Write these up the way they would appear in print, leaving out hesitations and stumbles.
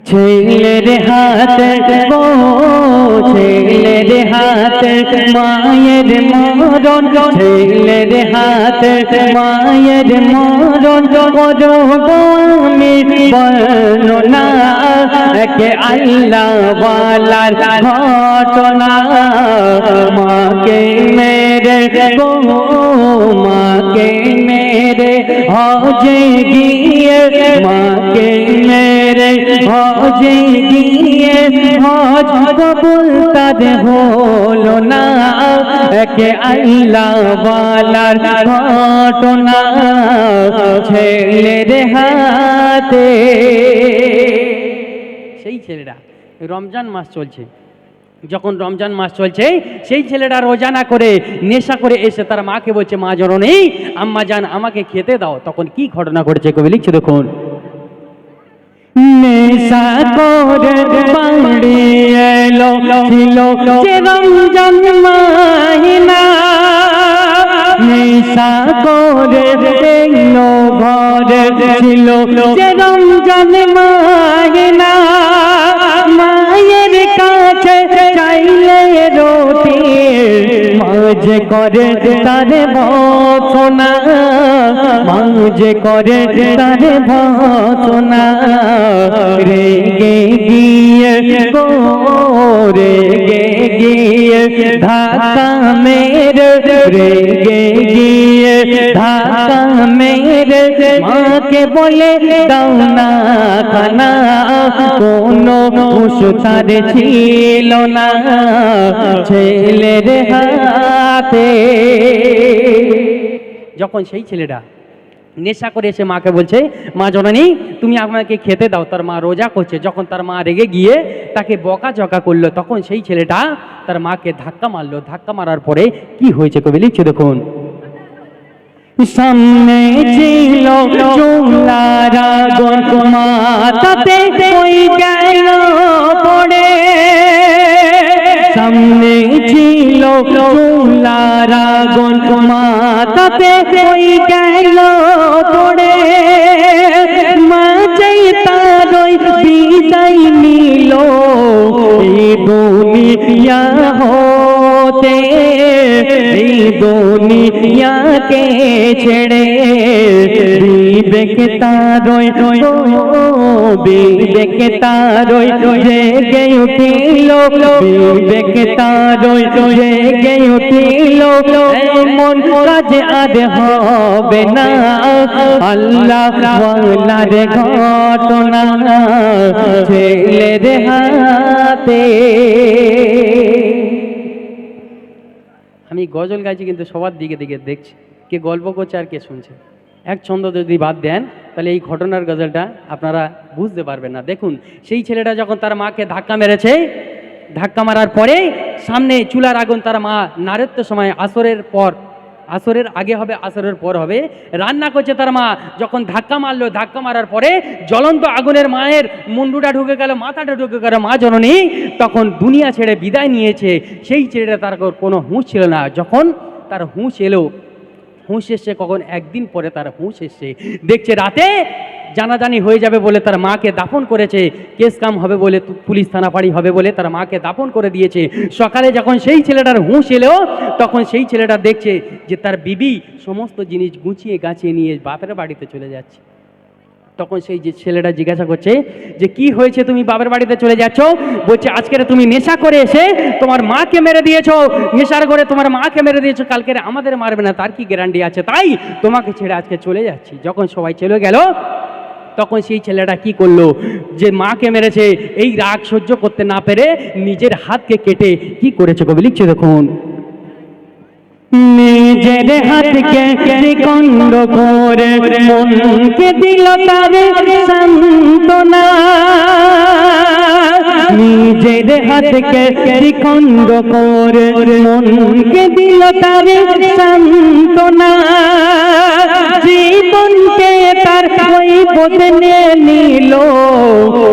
ছেলের হাতে গো ছেলের হাতে মায়ের মরণ, ছেলের হাতে মায়ের মরণ করো গো আমি বর্ণনা, একে আল্লাহ ওয়ালার ঘটনা। মাকে মেরে গো মাকে মেরে হজে গিয়ে, মাকে মেরে হজে গিয়ে হজ কবুল তার হলো না, একে আল্লাহ ওয়ালার ঘটনা ছেলের হাতে। সেই ছেলেরা রমজান মাস চলছে, যখন রমজান মাস চলছে সেই ছেলেটা রোজা না করে নেশা করে এসে তার মাকে বলছে, মা জননী আম্মা জান আমাকে খেতে দাও। তখন কি ঘটনা ঘটেছে কবি লিখছে দেখুন। নেশা করে বাড়ি এলো ছিল যে রমজান মাহিনা, নেশা করে এলো ঘরে ছিল যে রমজান মাহিনা, মায়ের কাছে চাইলে রুটি মাঝে করে তার ভৎসনা, মাঝে করে তার ভৎসনা, রেগে গিয়ে গো রেগে গিয়ে ধাক্কা মেরে, রেগে গিয়ে ধাক্কা মেরে মাকে বলে দাও না খানা, কোনো হুঁশ তার ছিল না ছেলের হাতে। যখন সেই ছেলেটা নেশা করে এসে মাকে বলছে, মা জননী তুমি আমাকে খেতে দাও, তার মা রোজা করছে, যখন তার মা রেগে গিয়ে তাকে বকাঝকা করলো, তখন সেই ছেলেটা তার মাকে ধাক্কা মারলো। ধাক্কা মারার পরে কি হয়েছে কবি লিখছে দেখুন। সামনে ছিল চুলার আগুন, মাথাতে ওই গেল পড়ে, সামনে ছিল চুলার আগুন, মাথাতে ওই গেল পড়ে, মাঝেই তার ওই বিদায় নিল এই দুনিয়া হতে, এই দুনিয়াকে ছেড়ে। বিবেক তারই বিবেক তারই জেগে উঠিল, বিবেক তারই জেগে উঠিল, এমন কাজ আর হবে না আল্লাহ ওয়ালার ঘটনা ছেলের হাতে। আমি গজল গাইছি কিন্তু সবার দিকে দিকে দেখছি কে গল্প করছে আর কে শুনছে। এক ছন্দ যদি বাদ দেন তাহলে এই ঘটনার গজলটা আপনারা বুঝতে পারবেন না। দেখুন সেই ছেলেটা যখন তার মাকে ধাক্কা মেরেছে, ধাক্কা মারার পরে সামনে চুলার আগুন, তার মা নারত্ব সময় আসরের পর, আসরের আগে হবে আসরের পর হবে, রান্না করছে তার মা, যখন ধাক্কা মারলো, ধাক্কা মারার পরে জ্বলন্ত আগুনের মায়ের মুন্ডুটা ঢুকে গেল, মাথাটা ঢুকে গেল, মা জননী তখন দুনিয়া ছেড়ে বিদায় নিয়েছে। সেই ছেলেটা তার কোনো হুঁশ ছিল না। যখন তার হুঁশ এলো, হুঁশ এসছে কখন, একদিন পরে তার হুঁশ এসছে, দেখছে রাতে জানাজানি হয়ে যাবে বলে তার মাকে দাফন করেছে, কেস কাম হবে বলে, পুলিশ থানা ফাঁড়ি হবে বলে তার মাকে দাফন করে দিয়েছে। সকালে যখন সেই ছেলেটার হুঁশ এলো, তখন সেই ছেলেটা দেখছে যে তার বিবি সমস্ত জিনিস গুছিয়ে গাছিয়ে নিয়ে বাপের বাড়িতে চলে যাচ্ছে। তখন সেই যে ছেলেটা জিজ্ঞাসা করছে যে কি হয়েছে, তুমি বাপের বাড়িতে চলে যাচ্ছ? বলছে আজকের তুমি নেশা করে এসে তোমার মাকে মেরে দিয়েছো, নেশার করে তোমার মাকে মেরে দিয়েছো, কালকে আমাদের মারবে না তার কি গ্যারান্টি আছে, তাই তোমাকে ছেড়ে আজকে চলে যাচ্ছি। যখন সবাই চলে গেল তখন সেই ছেলেটা কি করলো, যে মাকে মেরেছে এই রাগ সহ্য করতে না পেরে নিজের হাতকে কেটে কি করেছে কবি লিখছে দেখুন। নিজের হাতকে নিকন্দ করে মনকে দিল তারে সান্ত্বনা, নিজের হাতকে নিকন্দ করে মনকে দিল তারে সান্ত্বনা, জীবনকে তার ওই বদলে নিল,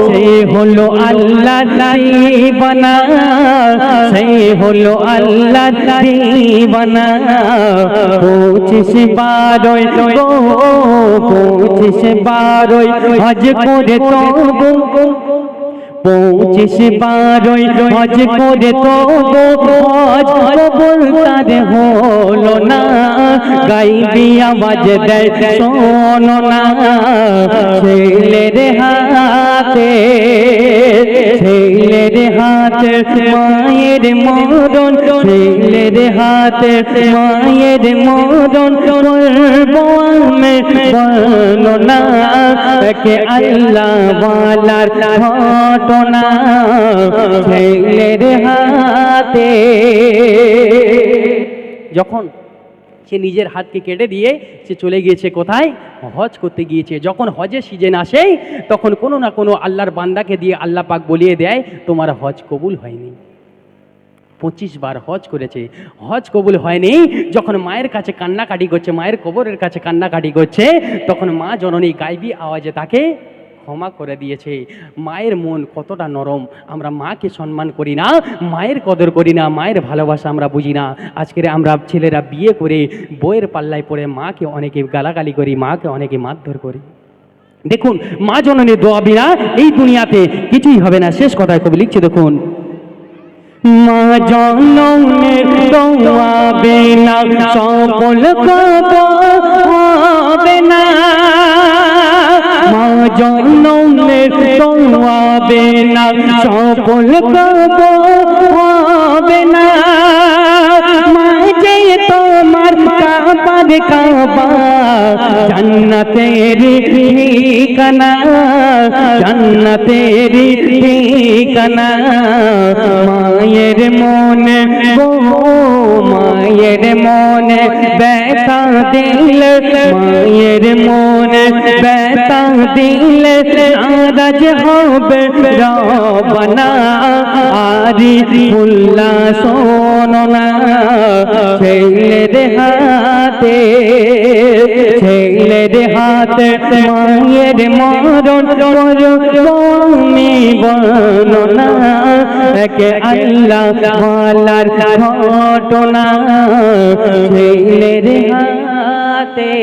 সে হলো আল্লাহ দিবানা, সে হলো আল্লাহ দিবানা। 25 বারোই হজ করে তবু 25 বারই হজ করে তবু হজ কবুল তার হলো না, গাইবি আওয়াজ দেয় শোনো না, ছেলের হাতে মায়ের মরণ, ছেলের হাতে মায়ের মরণ, করবো আমি বর্ণনা, কে আল্লাহ ওয়ালার ঘটনা, ছেলের হাতে। যখন সে নিজের হাতকে কেটে দিয়ে সে চলে গিয়েছে কোথায়? হজ করতে গিয়েছে। যখন হজের সিজন আসে তখন কোনো না কোনো আল্লাহর বান্দাকে দিয়ে আল্লাহ পাক বলিয়ে দেয় তোমার হজ কবুল হয়নি। 25 বার হজ করেছে, হজ কবুল হয়নি। যখন মায়ের কাছে কান্নাকাটি করছে, মায়ের কবরের কাছে কান্নাকাটি করছে, তখন মা জননী গাইবি আওয়াজে তাকে ক্ষমা করে দিয়েছে। মায়ের মন কতটা নরম, আমরা মাকে সম্মান করি না, মায়ের কদর করি না, মায়ের ভালোবাসা আমরা বুঝি না। আজকের আমরা ছেলেরা বিয়ে করে বইয়ের পাল্লায় পড়ে মাকে অনেকে গালাগালি করি, মাকে অনেকে মারধর করি। দেখুন, মা জননীর দোয়া বিনা এই দুনিয়াতে কিছুই হবে না। শেষ কথায় কবি লিখছে, দেখুন, মা জননীর দোয়া বিনা সফল হবে না, মা জননীর দোয়া বিনা সফল হবে না, মা যে তোমার কাবার কাবা, জান্নাতের ঠিকানা, জান্নাতের ঠিকানা, মায়ের মনে গো মায়ের মনে ব্যথা দিলে, মায়ের মনে ব্যথা দিলে নারাজ হবে রব্বানা, আরি ফুল্লা শোনো না, ছেলের হাতে মায়ের মরণ তুমি বর্ণনা, কে আল্লাহ ওয়ালার ঘটনা, ছেলের হাতে।